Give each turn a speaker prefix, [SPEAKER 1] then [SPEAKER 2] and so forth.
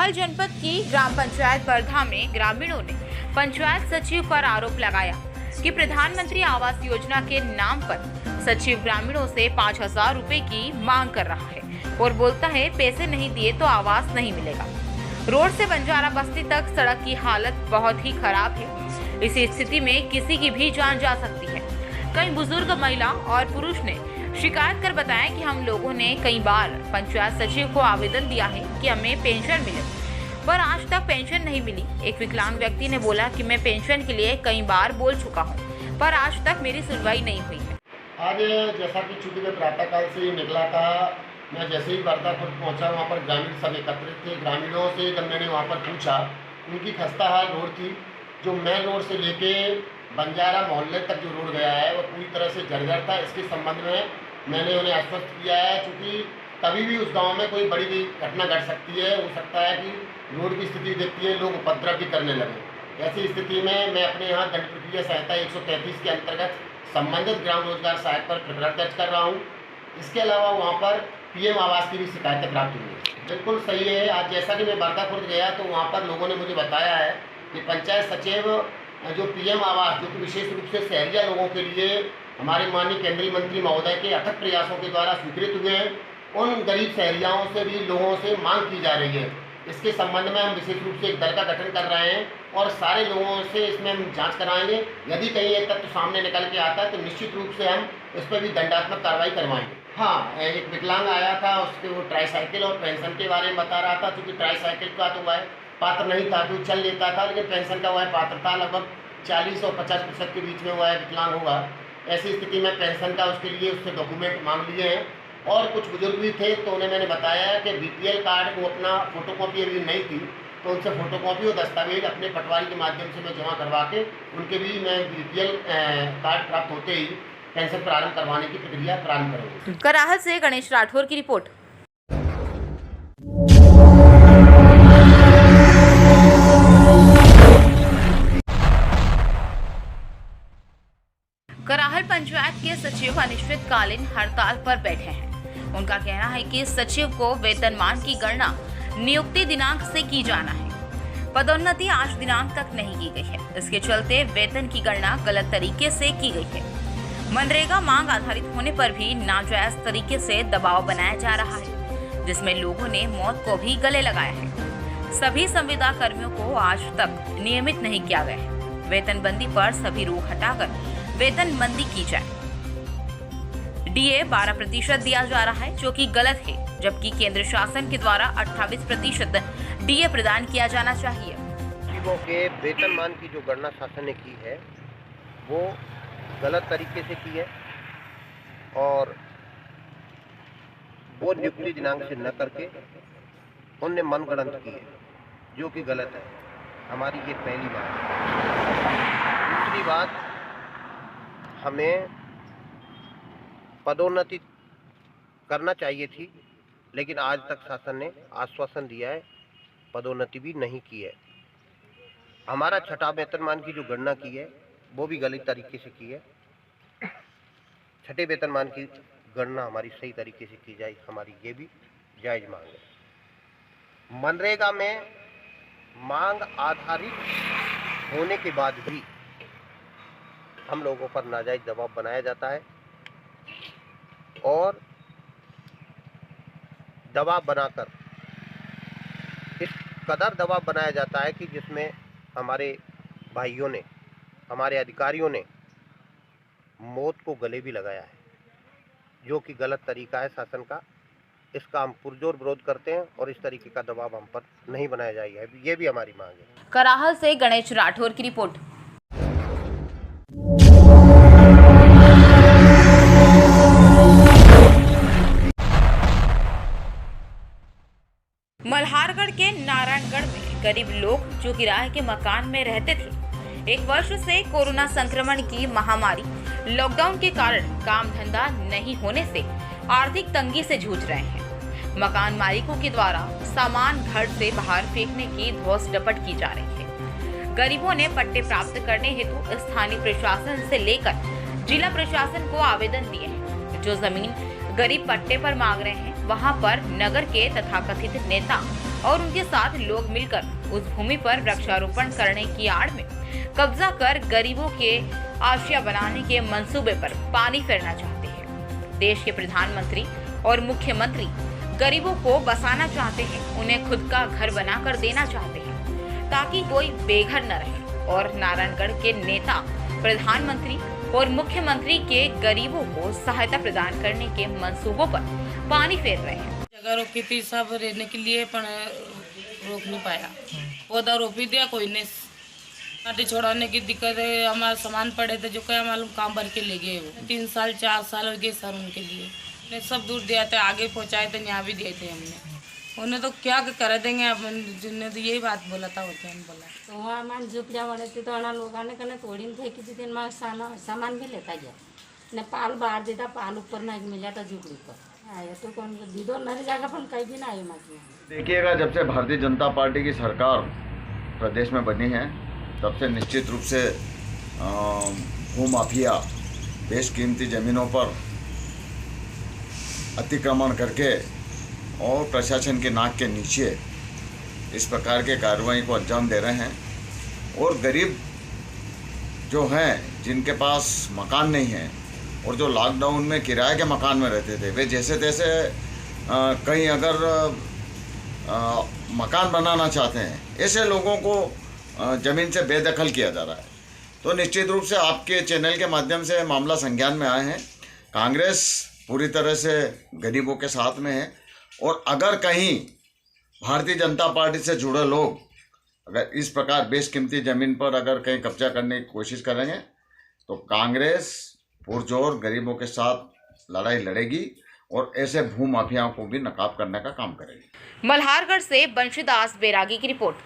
[SPEAKER 1] कराहल जनपद की ग्राम पंचायत बरधा में ग्रामीणों ने पंचायत सचिव पर आरोप लगाया कि प्रधानमंत्री आवास योजना के नाम पर सचिव ग्रामीणों से 5,000 रुपए की मांग कर रहा है और बोलता है पैसे नहीं दिए तो आवास नहीं मिलेगा। रोड से बंजारा बस्ती तक सड़क की हालत बहुत ही खराब है। इस स्थिति में किसी की भी जान जा सकती है। कई बुजुर्ग महिला और पुरुष ने शिकायत कर बताया कि हम लोगों ने कई बार पंचायत सचिव को आवेदन दिया है कि हमें पेंशन मिले, पर आज तक पेंशन नहीं मिली। एक विकलांग व्यक्ति ने बोला कि मैं पेंशन के लिए कई बार बोल चुका हूं, पर आज तक मेरी सुनवाई नहीं हुई है।
[SPEAKER 2] आज जैसा कि चूंकि मैं प्रातःकाल से ही निकला था, मैं जैसे ही बरदापुर पहुंचा, वहां पर ग्रामीण सब एकत्रित थे। ग्रामीणों से जब मैंने वहां पर पूछा, उनकी खस्ता हाल रोड थी। जो मेन रोड से लेके बंजारा मोहल्ले तक जो रोड गया है वो पूरी तरह से जर्जर था। इसके संबंध में मैंने उन्हें आश्वस्त किया है, चूँकि कभी भी उस गांव में कोई बड़ी भी घटना घट सकती है। हो सकता है कि रोड की स्थिति देखती है लोग उपद्रव भी करने लगे। ऐसी स्थिति में मैं अपने यहाँ दंड प्रक्रिया संहिता 133 के अंतर्गत संबंधित ग्राम रोजगार सहायक पर प्रकरण दर्ज कर रहा हूँ। इसके अलावा वहाँ पर पीएम आवास की भी शिकायतें प्राप्त हुई। बिल्कुल सही है। आज जैसा कि मैं बरदापुर गया तो वहाँ पर लोगों ने मुझे बताया है कि पंचायत सचिव जो पीएम आवास, जो कि विशेष रूप से शहरिया लोगों के लिए हमारे माननीय केंद्रीय मंत्री महोदय के अथक प्रयासों के द्वारा स्वीकृत हुए हैं, उन गरीब शहरियाओं से भी लोगों से मांग की जा रही है। इसके संबंध में हम विशेष रूप से एक दल का गठन कर रहे हैं और सारे लोगों से इसमें हम जांच कराएंगे। यदि कहीं ये तथ्य सामने निकल के आता है तो निश्चित रूप से हम इस पर भी दंडात्मक कार्रवाई करवाएंगे। हाँ, एक विकलांग आया था, उसके वो ट्राईसाइकिल और पेंशन के बारे में बता रहा था। क्योंकि ट्राईसाइकिल का तो वह पात्र नहीं था, तो चल लेता था, लेकिन पेंशन का वह पात्र था। लगभग 40 और 50% के बीच में वह विकलांग होगा। ऐसी स्थिति में पेंशन का उसके लिए उससे डॉक्यूमेंट मांग लिए हैं। और कुछ बुजुर्ग भी थे, तो उन्हें मैंने बताया कि बीपीएल कार्ड को अपना फोटोकॉपी अभी नहीं थी, तो उनसे फोटोकॉपी और दस्तावेज अपने पटवारी के माध्यम से मैं जमा करवा के उनके भी मैं बीपीएल कार्ड प्राप्त होते ही पेंशन प्रारंभ करवाने की प्रक्रिया प्रारंभ करूँगी।
[SPEAKER 1] कराहल से गणेश राठौर की रिपोर्ट। कराहल पंचायत के सचिव अनिश्चितकालीन हड़ताल पर बैठे हैं। उनका कहना है कि सचिव को वेतनमान की गणना नियुक्ति दिनांक से की जाना है। पदोन्नति आज दिनांक तक नहीं की गई है। इसके चलते वेतन की गणना गलत तरीके से की गई है। मनरेगा मांग आधारित होने पर भी नाजायज तरीके से दबाव बनाया जा रहा है, जिसमें लोगों ने मौत को भी गले लगाया है। सभी संविदा कर्मियों को आज तक नियमित नहीं किया गया है। वेतनबंदी पर सभी रोक हटाकर वेतनबंदी की जाए। डीए 12% दिया जा रहा है, जो कि गलत है, जबकि केंद्र शासन के द्वारा 28% डीए प्रदान किया जाना चाहिए।
[SPEAKER 3] सचिवों के वेतनमान की जो गणना शासन ने की है वो गलत तरीके से की है और वो नियुक्ति दिनांक से न करके उनने मनगढ़ंत की है, जो कि गलत है। हमारी ये पहली बात। दूसरी बात, हमें पदोन्नति करना चाहिए थी, लेकिन आज तक शासन ने आश्वासन दिया है, पदोन्नति भी नहीं की है। हमारा छठा वेतनमान की जो गणना की है वो भी गलत तरीके से की है। छठे वेतनमान की गणना हमारी सही तरीके से की जाए, हमारी ये भी जायज़ मांग है। मनरेगा में मांग आधारित होने के बाद भी हम लोगों पर नाजायज दबाव बनाया जाता है और दबाव बनाकर इस कदर दबाव बनाया जाता है कि जिसमें हमारे भाइयों ने, हमारे अधिकारियों ने मौत को गले भी लगाया है, जो कि गलत तरीका है शासन का। इसका हम पुरजोर विरोध करते हैं और इस तरीके का दबाव हम पर नहीं बनाया जाएगा, ये भी हमारी मांग है।
[SPEAKER 1] कराहल से गणेश राठौर की रिपोर्ट। मल्हारगढ़ के नारायणगढ़ में गरीब लोग जो किराए के मकान में रहते थे, एक वर्ष से कोरोना संक्रमण की महामारी लॉकडाउन के कारण काम धंधा नहीं होने से आर्थिक तंगी से जूझ रहे हैं। मकान मालिकों के द्वारा सामान घर से बाहर फेंकने की धौंस डपट की जा रही है। गरीबों ने पट्टे प्राप्त करने हेतु स्थानीय प्रशासन से लेकर जिला प्रशासन को आवेदन दिए हैं। जो जमीन गरीब पट्टे पर मांग रहे हैं, वहां पर नगर के तथाकथित नेता और उनके साथ लोग मिलकर उस भूमि पर वृक्षारोपण करने की आड़ में कब्जा कर गरीबों के आश्रय बनाने के मंसूबे पर पानी फेरना चाहते हैं। देश के प्रधानमंत्री और मुख्यमंत्री गरीबों को बसाना चाहते हैं, उन्हें खुद का घर बनाकर देना चाहते हैं ताकि कोई बेघर न रहे। और नारायणगढ़ के नेता प्रधानमंत्री और मुख्यमंत्री के गरीबों को सहायता प्रदान करने के मंसूबों पर पानी फेर रहे हैं।
[SPEAKER 4] जगह रोकी थी सब रहने के लिए, पर रोक नहीं पाया। पौधा रोपी दिया कोई ने, माटी छोड़ाने की दिक्कत है। हमारे सामान पड़े थे जो क्या मालूम काम भर के ले गए। वो 3 साल 4 साल हो गए सर उनके लिए। ने सब दूर दिया था, आगे पहुँचाए थे, यहाँ भी दिए थे हमने। उन्हें तो क्या कर देंगे अपन, जिन्हें तो यही बात बोला था और क्या बोला।
[SPEAKER 5] तो वहाँ मान झुपड्या वाले थे तो अना लोग आने कने तोड़ी थे कि दिन में सामान भी लेता गया ने पाल बाहर देता, पाल ऊपर नहीं मिला था झुपड़ी पर आया तो कौन दीदो नरी जगह पर कहीं भी ना आए माची।
[SPEAKER 6] देखिएगा, जब से भारतीय जनता पार्टी की सरकार प्रदेश में बनी है तब से निश्चित रूप से भूमाफिया बेशकीमती ज़मीनों पर अतिक्रमण करके और प्रशासन के नाक के नीचे इस प्रकार के कार्रवाई को अंजाम दे रहे हैं। और गरीब जो हैं, जिनके पास मकान नहीं है और जो लॉकडाउन में किराए के मकान में रहते थे, वे जैसे तैसे कहीं अगर मकान बनाना चाहते हैं, ऐसे लोगों को ज़मीन से बेदखल किया जा रहा है। तो निश्चित रूप से आपके चैनल के माध्यम से मामला संज्ञान में आए हैं। कांग्रेस पूरी तरह से गरीबों के साथ में है और अगर कहीं भारतीय जनता पार्टी से जुड़े लोग अगर इस प्रकार बेशकीमती ज़मीन पर अगर कहीं कब्जा करने की कोशिश करेंगे तो कांग्रेस पुरजोर गरीबों के साथ लड़ाई लड़ेगी और ऐसे भूमाफियाओं को भी नकाब करने का काम करेगी।
[SPEAKER 1] मल्हारगढ़ से बंशीदास बैरागी की रिपोर्ट।